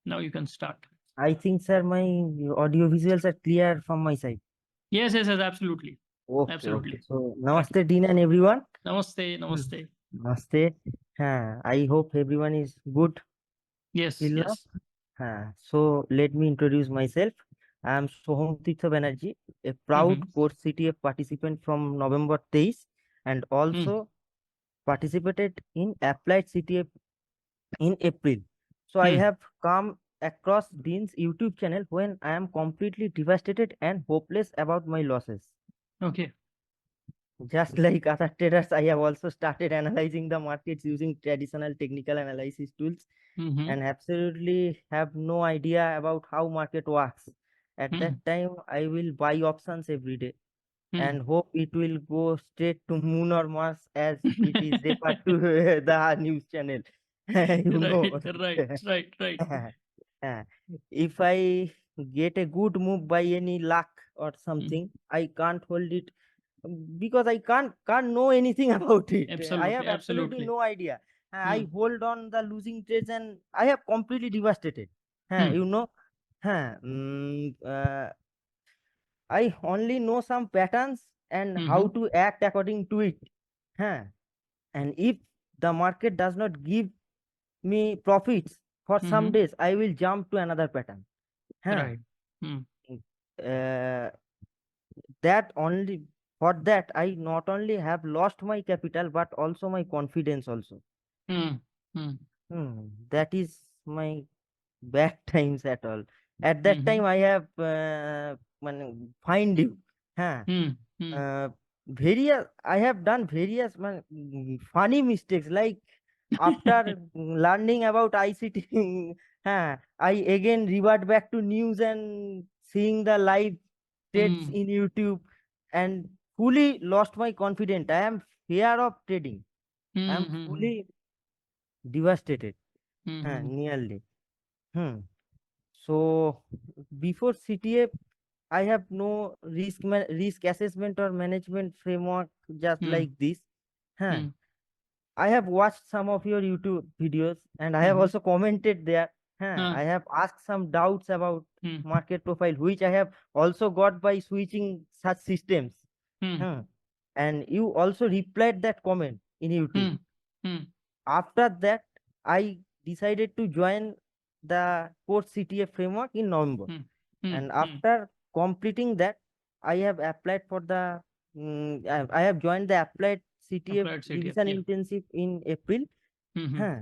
Now you can start. I think, sir, my audio visuals are clear from my side. Yes, yes, yes, absolutely. Okay, okay. Absolutely. So, Okay. Namaste, Dean, and everyone. Namaste, Hmm. namaste. Namaste. I hope everyone is good Yes, till now. yes. So, let me introduce myself. I am Sohom Banerjee, a proud Mm-hmm. course CTF participant from November 23, and Mm. also participated in applied CTF in April. So I Mm. have come across Dean's YouTube channel when I am completely devastated and hopeless about my losses. Okay. Just like other traders, I have also started analyzing the markets using traditional technical analysis tools Mm-hmm. and absolutely have no idea about how market works. At that Mm. time, I will buy options every day Mm. and hope it will go straight to moon or Mars as it is referred to the news channel. You know. Right, right, right, right. Uh, if I get a good move by any luck or Mm. something, I can't hold it because I can't know anything about it. I Absolutely, have absolutely absolutely. no idea. I Mm. hold on the losing trades and I have completely devastated. Mm. You know, uh, mm, uh, I only know some patterns and how Mm-hmm. to act according to it. Huh. And if the market does not give me profits for some Mm-hmm. days, I will jump to another pattern. Huh. Right. Mm. Uh, that only for that I not only have lost my capital but also my confidence also. Mm. Mm. That is my bad times at all. At that Mm-hmm. time I have find you. Huh. Mm. Mm. uh, Various I have done various funny mistakes like after learning about ICT. I again revert back to news and seeing the live trades Mm. in YouTube and fully lost my confidence. I am fear of trading. I am Mm-hmm. fully devastated. Mm-hmm. Nearly. Hmm. So before CTF, I have no risk assessment or management framework just Mm. like this. Huh. Mm. I have watched some of your YouTube videos and I have Mm-hmm. also commented there. Uh, I have asked some doubts about mm. market profile, which I have also got by switching such systems. Mm. Huh. And you also replied that comment in YouTube. Mm. Mm. After that, I decided to join the course CTF framework in November. Mm. Mm. And Mm. after completing that, I have applied for the I have joined the applied CTF Applied CTF. revision Yeah. intensive in April. Mm-hmm. Huh.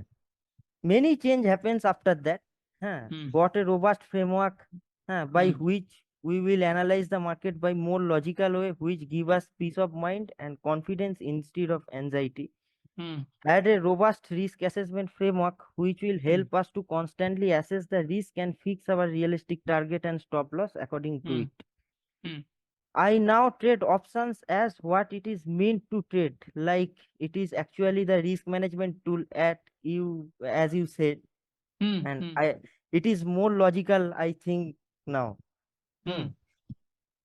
Many change happens after that. Huh. Mm. Got a robust framework by Mm. which we will analyze the market by more logical way, which give us peace of mind and confidence instead of anxiety. Mm. Add a robust risk assessment framework which will Mm. help us to constantly assess the risk and fix our realistic target and stop loss according to Mm. it. Mm. I now trade options as what it is meant to trade, like it is actually the risk management tool at you, as you said, Mm. and Mm. I it is more logical, I think now. Hmm. Mm.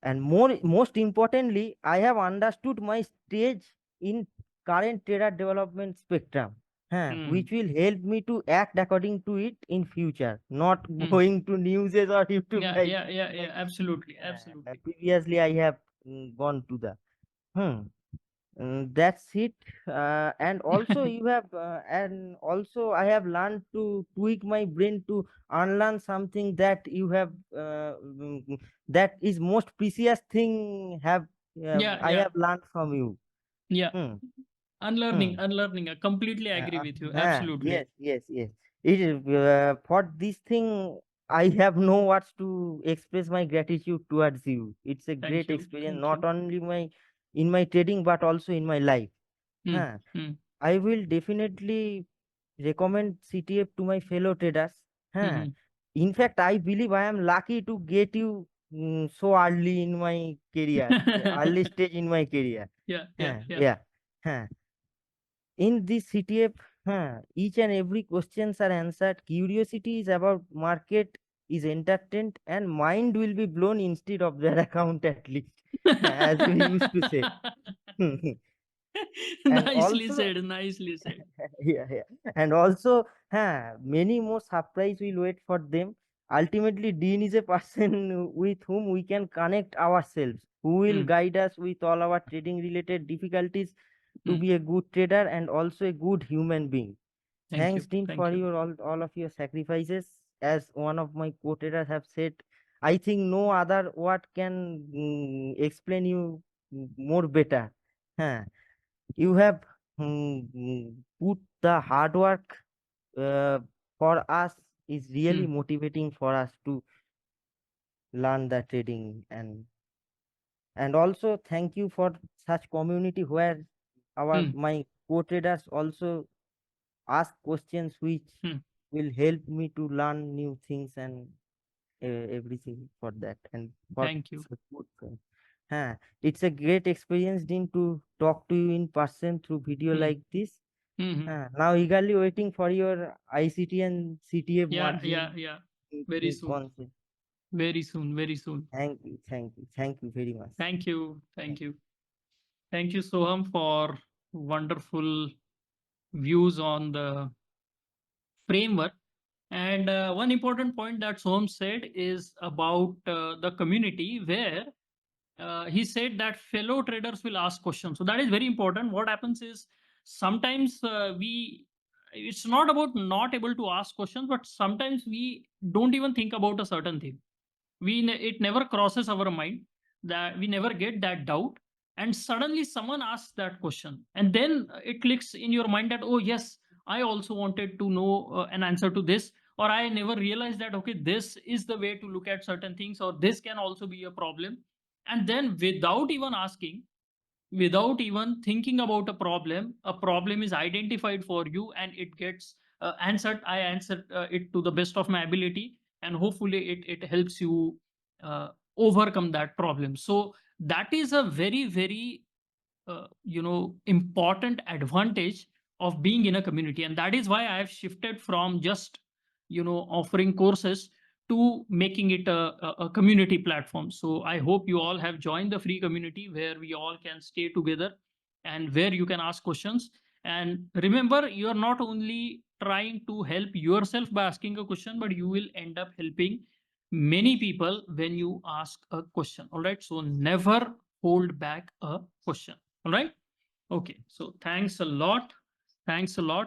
And most importantly, I have understood my stage in current trader development spectrum, Mm. which will help me to act according to it in future, not Mm. going to newses or YouTube Yeah, like yeah, yeah, yeah. like Absolutely, absolutely. previously I have gone to the. Hmm. That's it. And also I have learned to tweak my brain to unlearn something that you have that is most precious thing have Yeah, I yeah, have learned from you. yeah. Hmm. Unlearning, Hmm. unlearning. I completely agree with you. Yes, Absolutely. yes, yes. It is for this thing I have no words to express my gratitude towards you. It's a Thank great you. experience, Thank not you. only my in my trading but also in my life. Mm. Huh. Mm. I will definitely recommend CTF to my fellow traders. Huh. Mm-hmm. In fact, I believe I am lucky to get you so early in my career, early stage in my career. Yeah, yeah, Huh. yeah. Yeah. Huh. In this CTF, each and every questions are answered. Curiosity is about market is entertained and mind will be blown instead of their account at least, as we used to say. And Nicely also, said. Nicely said. yeah. And also, many more surprise will wait for them. Ultimately, Dean is a person with whom we can connect ourselves, who will Hmm. guide us with all our trading related difficulties to Hmm. be a good trader and also a good human being. Thank Thanks, you. Dean, Thank for you. your all of your sacrifices. As one of my co-traders have said, I think no other word can explain you more better. Huh. You have put the hard work for us is really Hmm. motivating for us to learn the trading, and also thank you for such community where our Hmm. my co-traders also ask questions which Hmm. will help me to learn new things and everything for that and for Thank you. such good friends. It's a great experience, Dean, to talk to you in person through video Hmm. like this. Hmm. Hmm. Now eagerly waiting for your ICT and CTF Yeah. Yeah. margin Yeah. Very soon. concept. Very soon. Very soon. Thank you very much. Thank you. Thank you. Thank you, Soham, for wonderful views on the framework. And one important point that Soham said is about the community, where he said that fellow traders will ask questions. So that is very important. What happens is sometimes it's not about not able to ask questions, but sometimes we don't even think about a certain thing. It never crosses our mind, that we never get that doubt, and suddenly someone asks that question, and then it clicks in your mind that, oh yes, I also wanted to know an answer to this, or I never realized that, okay, this is the way to look at certain things, or this can also be a problem. And then without even asking, without even thinking about a problem is identified for you, and it gets answered. I answered it to the best of my ability, and hopefully it helps you overcome that problem. So that is a very, very important advantage of being in a community, and that is why I have shifted from just offering courses to making it a community platform. So I hope you all have joined the free community where we all can stay together and where you can ask questions. And remember, you are not only trying to help yourself by asking a question, but you will end up helping many people when you ask a question. All right, so never hold back a question. All right. Okay. So thanks a lot. Thanks a lot.